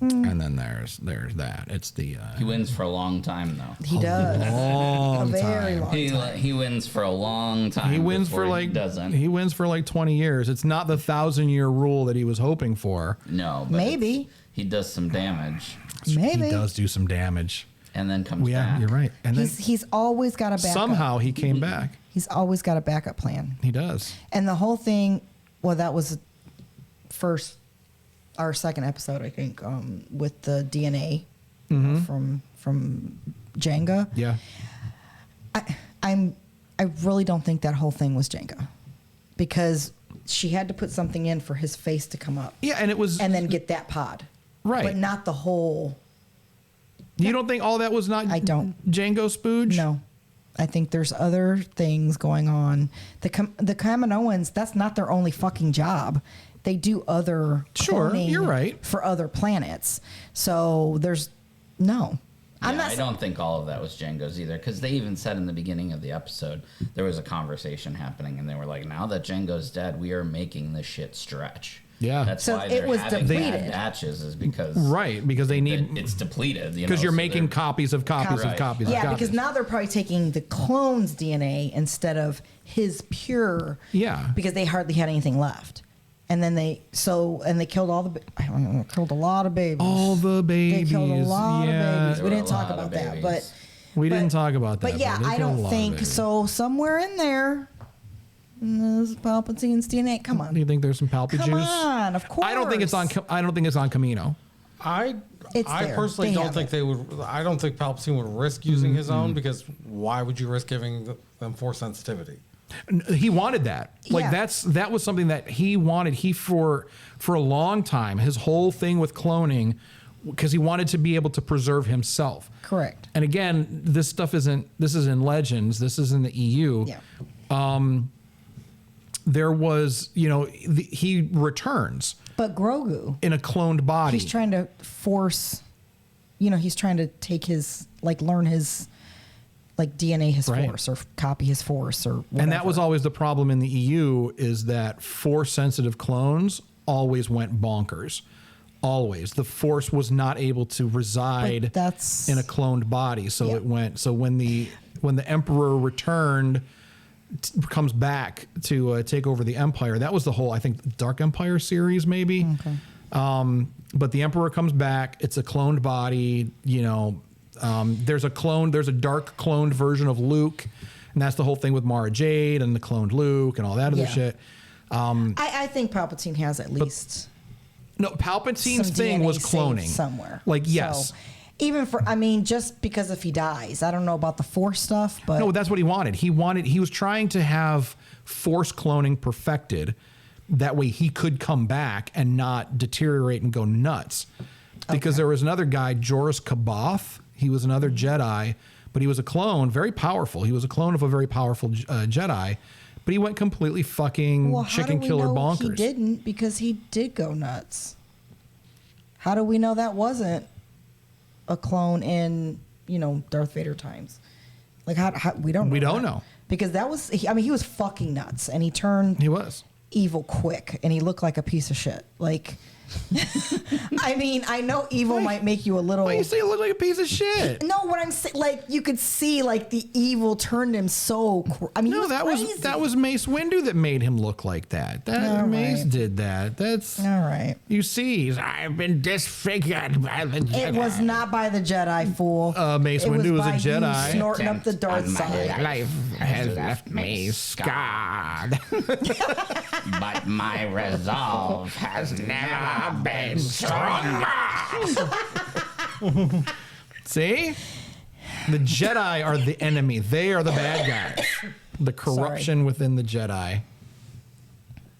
A: And then there's that. It's the
C: He wins for a long time, though.
B: he does a
A: long
B: very
A: time.
B: long time.
C: He wins for a long time.
A: He wins for
C: before he
A: like
C: doesn't.
A: He wins for like 20 years. It's not the 1,000-year rule that he was hoping for.
C: No, but
B: Maybe.
C: he does some damage
B: Maybe
A: He does do some damage.
C: and then comes
A: Yeah,
C: back.
A: you're right. And then
B: he's always got a backup.
A: somehow he came back.
B: He's always got a backup plan.
A: He does.
B: And the whole thing, well, that was our second episode, I think, with the DNA from Jenga.
A: Yeah.
B: I really don't think that whole thing was Jenga, because she had to put something in for his face to come up.
A: Yeah, and it was...
B: And then get that pod.
A: Right.
B: But not the whole...
A: You don't think all that was not
B: I don't.
A: Django Spooge?
B: No. I think there's other things going on. The Kaminoans, that's not their only fucking job. They do other
A: Sure,
B: cloning
A: you're right.
B: for other planets. So there's... No.
C: I don't think all of that was Django's either, because they even said in the beginning of the episode there was a conversation happening, and they were like, "Now that Django's dead, we are making this shit stretch."
A: Yeah.
C: That's
B: So
C: why
B: it
C: they're
B: was
C: having
B: depleted.
C: bad batches, is because
A: Right, because they need...
C: it's depleted.
A: Because you're
C: so
A: making
C: they're-
A: copies of copies of
C: Right.
A: copies of
B: Yeah,
A: copies.
B: because now they're probably taking the clone's DNA instead of his pure.
A: Yeah.
B: Because they hardly had anything left. And then they killed all the killed a lot of babies.
A: All the babies.
B: They killed a lot
A: yeah.
B: of babies.
C: There
B: We
C: were
B: didn't
C: a
B: talk
C: lot
B: about
C: of
B: that,
C: babies.
B: but
A: We didn't talk about that.
B: But yeah,
A: they
B: I
A: killed a
B: don't
A: lot of
B: think
A: babies.
B: so. Somewhere in there, there's Palpatine's DNA. Come on.
A: Do you think there's some Palpy
B: Come
A: juice?
B: on, of course.
A: I don't think it's on. I don't think it's on Camino.
D: I
B: It's
D: I
B: there.
D: personally
B: They
D: don't
B: have
D: think
B: it.
D: they would. I don't think Palpatine would risk using his own, because why would you risk giving them force sensitivity?
A: He wanted that. Like
B: Yeah.
A: that was something that he wanted. He for a long time, his whole thing with cloning, because he wanted to be able to preserve himself.
B: Correct.
A: And again, this stuff isn't. This is in Legends. This is in the EU.
B: Yeah.
A: There was, he returns
B: But Grogu,
A: in a cloned body.
B: he's trying to force, he's trying to take his, learn his, DNA his
A: Right.
B: force or copy his force or whatever.
A: And that was always the problem in the EU, is that force sensitive clones always went bonkers. Always. The force was not able to reside
B: But that's-
A: in a cloned body. So
B: Yeah.
A: it went. So when the Emperor returned, comes back to take over the Empire, that was the whole, I think, Dark Empire series, maybe.
B: Okay.
A: But the Emperor comes back. It's a cloned body. There's a dark cloned version of Luke, and that's the whole thing with Mara Jade and the cloned Luke and all that other
B: Yeah.
A: shit.
B: I think Palpatine has at least
A: No, Palpatine's
B: some
A: thing
B: DNA
A: was
B: saved
A: cloning
B: somewhere.
A: Like, yes.
B: So, even just because if he dies, I don't know about the force stuff, but
A: No, that's what he wanted. He was trying to have force cloning perfected. That way he could come back and not deteriorate and go nuts. Because there was another guy, Joris Kaboth. He was another Jedi, but he was a clone, very powerful. He was a clone of a very powerful Jedi, but he went completely fucking
B: well, how
A: chicken
B: do we
A: killer
B: know
A: bonkers.
B: he didn't? Because he did go nuts. How do we know that wasn't a clone in Darth Vader times? How we don't know.
A: We don't
B: that.
A: know.
B: Because that was he was fucking nuts, and he turned
A: He was.
B: evil quick, and he looked like a piece of shit. I know evil might make you a little.
A: Why you say he looked like a piece of shit?
B: No, what I'm saying, you could see, the evil turned him so. He
A: No,
B: was
A: that
B: crazy.
A: was Mace Windu that made him look like that.
B: All
A: Mace
B: right.
A: did that. That's
B: All right.
A: You see, I've been disfigured by the Jedi.
B: It was not by the Jedi, fool.
A: Mace
B: It
A: Windu was a
B: by you
A: Jedi.
B: snorting up the dark
C: On my
B: side.
A: Life has left me scarred.
C: But my resolve has never been stronger.
A: See? The Jedi are the enemy. They are the bad guys. The corruption within the Jedi.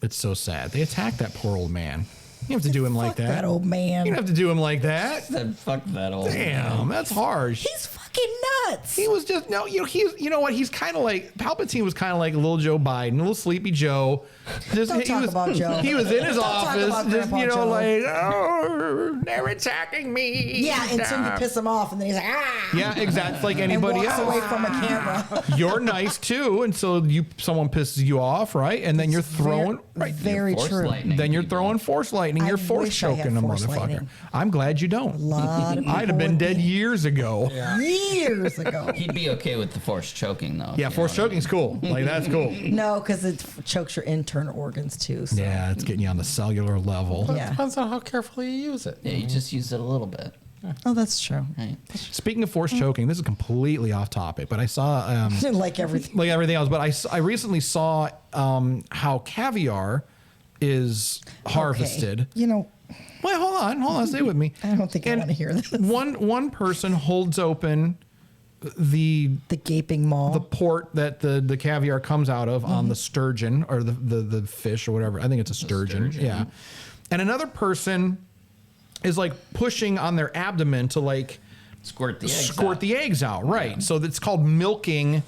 A: It's so sad. They attacked that poor old man. You don't have to do him like
B: Fuck
A: that.
B: that old man.
A: You don't have to do him like that.
C: Said fuck that old
A: Damn, that's harsh.
B: He's fucking nuts.
A: He was just he's kind of like Palpatine was kind of like little Joe Biden, little sleepy Joe. Just
B: Don't talk about Joe.
A: He was in his
B: Don't talk
A: office,
B: about
A: just
B: Grandpa Joe.
A: oh, they're attacking me.
B: Yeah, until you piss him off, and then he's like, ah.
A: Yeah, exactly. It's like
B: And
A: anybody
B: walks away
A: else.
B: from a camera.
A: You're nice too, and so someone pisses you off, right? And then you're throwing
B: Very
C: Force
B: true.
C: lightning.
A: Then you're
C: people.
A: throwing force lightning.
B: I
A: You're force
B: wish I had
A: choking a
B: force
A: motherfucker.
B: lightning.
A: I'm glad you don't.
B: A lot of
A: I'd have
B: people
A: been
B: would
A: dead
B: be.
A: years ago.
B: Years ago.
C: He'd be okay with the force choking though.
A: Yeah,
C: if you
A: force
C: know what I
A: choking's cool. Like that's cool.
B: No, because it chokes your internal organs too. So.
A: Yeah, it's getting you on the cellular level.
D: But
B: Yeah.
D: it depends on how carefully you use it.
C: mean. Yeah, you just use it a little bit.
B: Oh, that's true.
C: Right.
A: Speaking of force choking, this is completely off topic, but I saw
B: Like everything.
A: like everything else. But I recently saw how caviar is harvested.
B: Okay.
A: Wait, hold on, stay with me.
B: I don't think I want to hear this.
A: One person holds open the
B: gaping maw.
A: the port that the caviar comes out of on the sturgeon or the fish or whatever. I think it's a sturgeon. Yeah. And another person is like pushing on their abdomen to like
C: Squirt
A: the eggs out. Right. Yeah. So it's called milking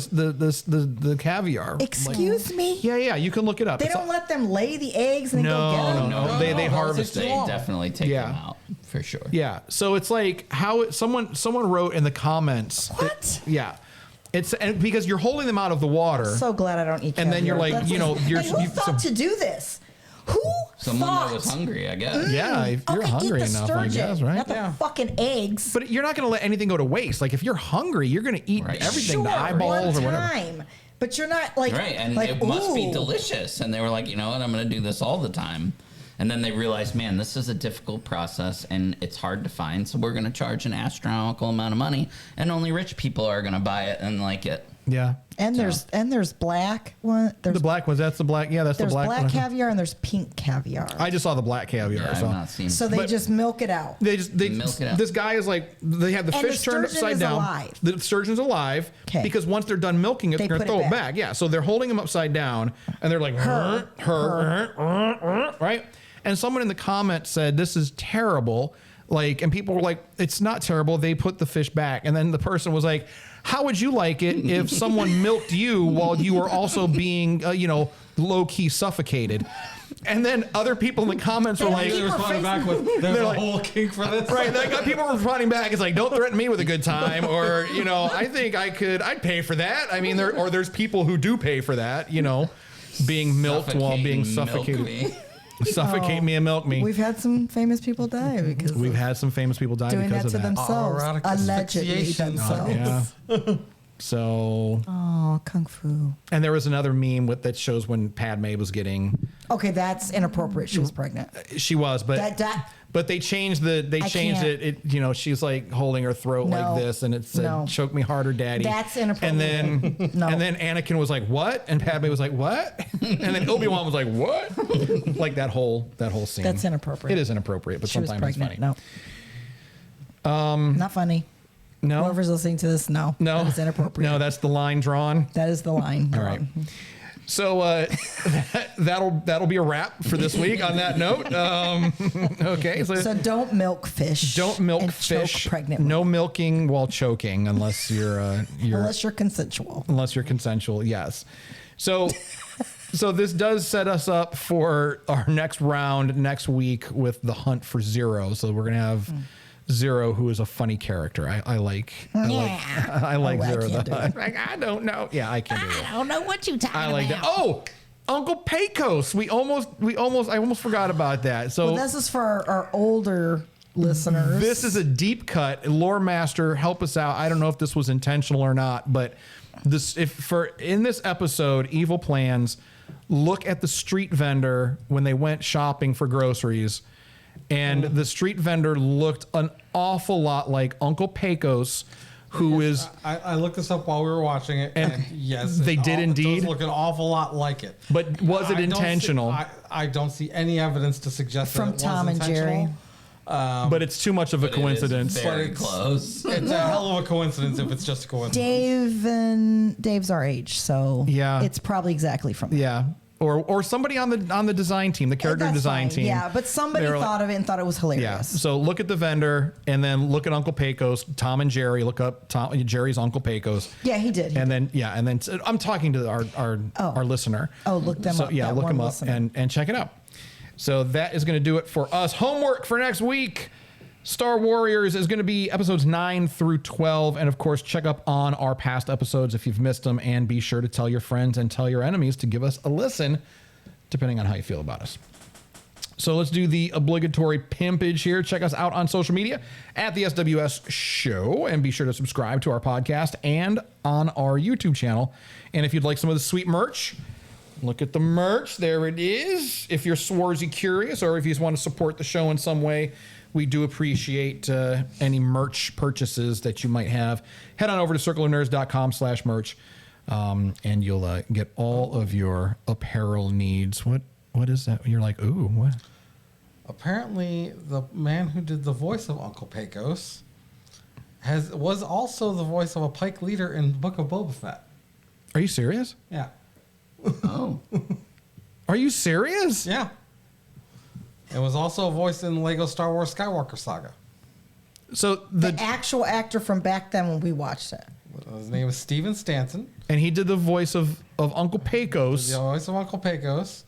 A: the caviar.
B: Excuse me?
A: Yeah. You can look it up.
B: They don't let them lay the eggs and then go get them?
A: No. They harvest
C: They
A: it.
C: definitely take them out for sure.
A: Yeah. So it's like how someone wrote in the comments.
B: What?
A: And because you're holding them out of the water.
B: So glad I don't eat caviar.
A: And then you're like,
B: who thought to do this? Who
C: Someone
B: thought?
C: that was hungry, I guess.
A: Yeah, if you're hungry
B: eat the
A: enough,
B: sturgeon,
A: I guess, right?
B: Not the fucking eggs.
A: But you're not going to let anything go to waste. Like if you're hungry, you're going to eat everything, the
B: Sure,
A: eyeballs
B: one
A: or whatever.
B: time. But you're not like
C: Right, and
B: like,
C: it must be
B: ooh.
C: delicious. And they were like, you know what, I'm going to do this all the time. And then they realized, man, this is a difficult process and it's hard to find. So we're going to charge an astronomical amount of money, and only rich people are going to buy it and like it.
A: Yeah.
B: And there's black one. There's
A: The black ones. That's the black. Yeah, that's the
B: there's
A: black
B: black
A: one.
B: caviar and there's pink caviar.
A: I just saw the black caviar.
C: Yeah, I've not seen.
B: So they
A: But-
B: just milk it out.
A: They
C: Milk it out.
A: this guy is like, they have the
B: And the
A: fish turned
B: sturgeon
A: upside
B: is
A: down.
B: alive.
A: The sturgeon's alive
B: 'Kay.
A: because once they're done milking it,
B: They
A: they're going to
B: put it
A: throw it
B: back.
A: back. Yeah. So they're holding him upside down and they're like, right? And someone in the comments said, this is terrible. Like, and people were like, it's not terrible. They put the fish back. And then the person was like, how would you like it if someone milked you while you were also being, low key suffocated? And then other people in the comments were like,
D: They responded back with, there's
A: They're
D: a
A: like-
D: whole kink for this.
A: right, they got people responding back. It's like, don't threaten me with a good time, or I think I'd pay for that. I mean, there's people who do pay for that. Being milked while being suffocated.
C: Me.
A: Suffocate me and milk me.
B: We've had some famous people die because
A: We've
B: of
A: had some famous people die
B: doing
A: because
B: that to
A: of that.
B: themselves.
D: Autoerotic
B: Allegedly
D: asphyxiation.
B: themselves.
A: Yeah. So,
B: Oh, kung fu.
A: and there was another meme that shows when Padme was getting.
B: Okay, that's inappropriate. She was pregnant.
A: She was, but
B: That
A: but they changed
B: can't.
A: it. She's like holding her throat
B: No.
A: like this, and it said,
B: No.
A: "Choke me harder, Daddy."
B: That's inappropriate.
A: And then
B: No.
A: and then Anakin was like, "What?" And Padme was like, "What?" And then Obi-Wan was like, "What?" Like that whole scene.
B: That's inappropriate.
A: It is inappropriate, but
B: she was
A: sometimes it's
B: pregnant.
A: funny.
B: No. Not funny.
A: No,
B: Whoever's listening to this, no.
A: no,
B: That is inappropriate.
A: No, that's the line drawn.
B: That is the line.
A: All right. So that'll be a wrap for this week. On that note, okay.
B: So don't milk fish.
A: Don't milk
B: and
A: fish.
B: Choke pregnant
A: No
B: women.
A: milking while choking, unless you're
B: Unless you're consensual.
A: unless you're consensual. Yes. So this does set us up for our next round next week with the hunt for Zero. So we're gonna have Zero, who is a funny character. I like
B: I
A: Zero.
B: can't do it.
A: Like, I don't know. Yeah, I can do it.
B: I don't know what you're talking
A: I like that.
B: about.
A: Oh, Uncle Pecos. I almost forgot about that. So
B: Well, this is for our older listeners.
A: this is a deep cut. Lore Master, help us out. I don't know if this was intentional or not, but in this episode, Evil Plans, look at the street vendor when they went shopping for groceries. And the street vendor looked an awful lot like Uncle Pecos, who is.
D: I looked this up while we were watching it, and yes,
A: they did
D: It
A: indeed.
D: does look an awful lot like it.
A: But was it
D: I don't see-
A: intentional?
D: I don't see any evidence to suggest
B: From
D: that it was
B: Tom and Jerry.
D: intentional.
A: But it's too much of a
C: But it is
A: coincidence.
C: very
D: But it's-
C: close.
D: It's a hell of a coincidence if it's just a coincidence.
B: Dave's our age, so
A: Yeah.
B: it's probably exactly from that.
A: Yeah. Or somebody on the design team, the character
B: That's
A: design
B: fine.
A: team.
B: Yeah, but somebody
A: They were like-
B: thought of it and thought it was hilarious.
A: Yeah. So look at the vendor and then look at Uncle Pecos, Tom and Jerry. Look up Jerry's Uncle Pecos.
B: Yeah, he did.
A: And then I'm talking to our listener.
B: Oh, look them up,
A: Yeah,
B: that
A: look
B: one
A: them up
B: listener.
A: and check it out. So that is going to do it for us. Homework for next week. Star Warriors is going to be episodes 9 through 12. And of course, check up on our past episodes if you've missed them. And be sure to tell your friends and tell your enemies to give us a listen, depending on how you feel about us. So let's do the obligatory pimpage here. Check us out on social media at the SWS Show. And be sure to subscribe to our podcast and on our YouTube channel. And if you'd like some of the sweet merch, look at the merch. There it is. If you're Swarsy Curious or if you just want to support the show in some way, we do appreciate any merch purchases that you might have. Head on over to circleofnerds.com/merch, and you'll get all of your apparel needs. What is that? You're like, ooh, what?
D: Apparently, the man who did the voice of Uncle Pecos was also the voice of a Pike leader in Book of Boba Fett.
A: Are you serious?
D: Yeah.
C: Oh.
A: Are you serious?
D: Yeah. It was also a voice in the Lego Star Wars Skywalker Saga.
A: So
B: The actual actor from back then when we watched it.
D: His name is Steven Stanton.
A: and he did the voice of Uncle Pecos.
D: The voice of Uncle Pecos.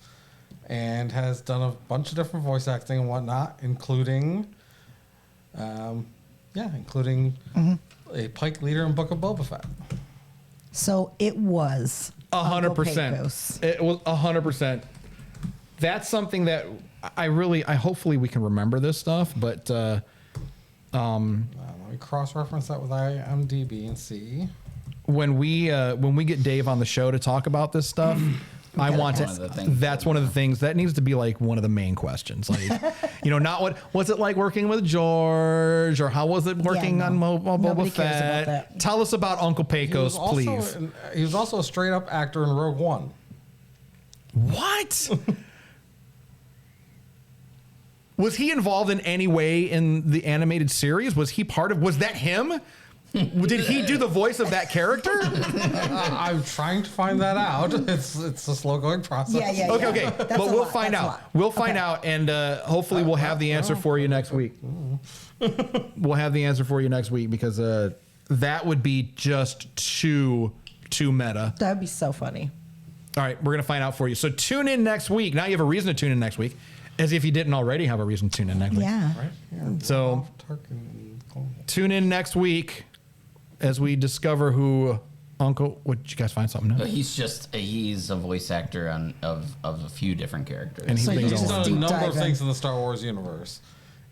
D: And has done a bunch of different voice acting and whatnot, including a Pike leader in Book of Boba Fett.
B: So it was
A: 100%. It was 100%. That's something that I hopefully we can remember this stuff, but
D: Let me cross-reference that with IMDb and see.
A: when we get Dave on the show to talk about this stuff, I want to. That's one of the things that needs to be like one of the main questions. Like, not what's it like working with George, or how was it working on Boba Fett? Tell us about Uncle Pecos, please.
D: He was also a straight-up actor in Rogue One.
A: What? Was he involved in any way in the animated series? Was he part of? Was that him? Did he do the voice of that character?
D: I'm trying to find that out. It's a slow-going process.
B: Yeah.
A: Okay. But we'll find out. We'll find out, and hopefully we'll have the answer for you next week. We'll have the answer for you next week because that would be just too meta.
B: That would be so funny.
A: All right, we're gonna find out for you. So tune in next week. Now you have a reason to tune in next week, as if you didn't already have a reason to tune in next week.
B: Yeah.
D: Right? Yeah.
A: So tune in next week as we discover who Uncle. What, did you guys find something new?
C: He's a voice actor of a few different characters.
A: And
B: So
D: He's done a
B: deep
D: number
B: dive
D: of things in the Star Wars universe.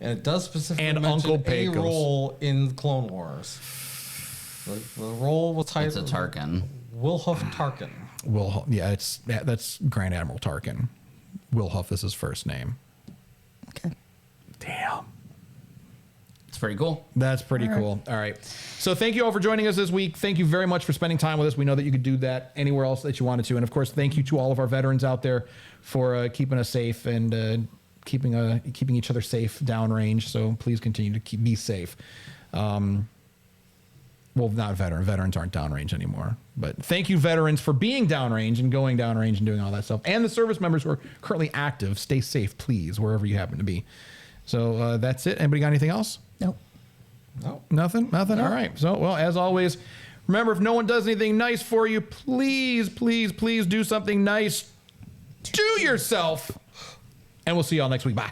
D: And it does specifically
A: And
D: mention
A: Uncle
D: a
A: Pecos.
D: role in Clone Wars. The role was
C: It's a
D: titled
C: Tarkin.
D: Wilhuff Tarkin.
A: That's Grand Admiral Tarkin. Wilhuff is his first name.
B: Okay.
A: Damn.
C: It's pretty cool.
A: That's pretty cool. All right. So thank you all for joining us this week. Thank you very much for spending time with us. We know that you could do that anywhere else that you wanted to. And of course, thank you to all of our veterans out there for keeping us safe and keeping each other safe downrange. So please continue to be safe. Well, not veterans aren't downrange anymore, but thank you, veterans, for being downrange and going downrange and doing all that stuff. And the service members who are currently active, stay safe, please, wherever you happen to be. So that's it. Anybody got anything else?
B: Nope.
D: No.
A: Nothing? All right. So, well, as always, remember, if no one does anything nice for you, please, please, please do something nice to yourself. And we'll see y'all next week. Bye.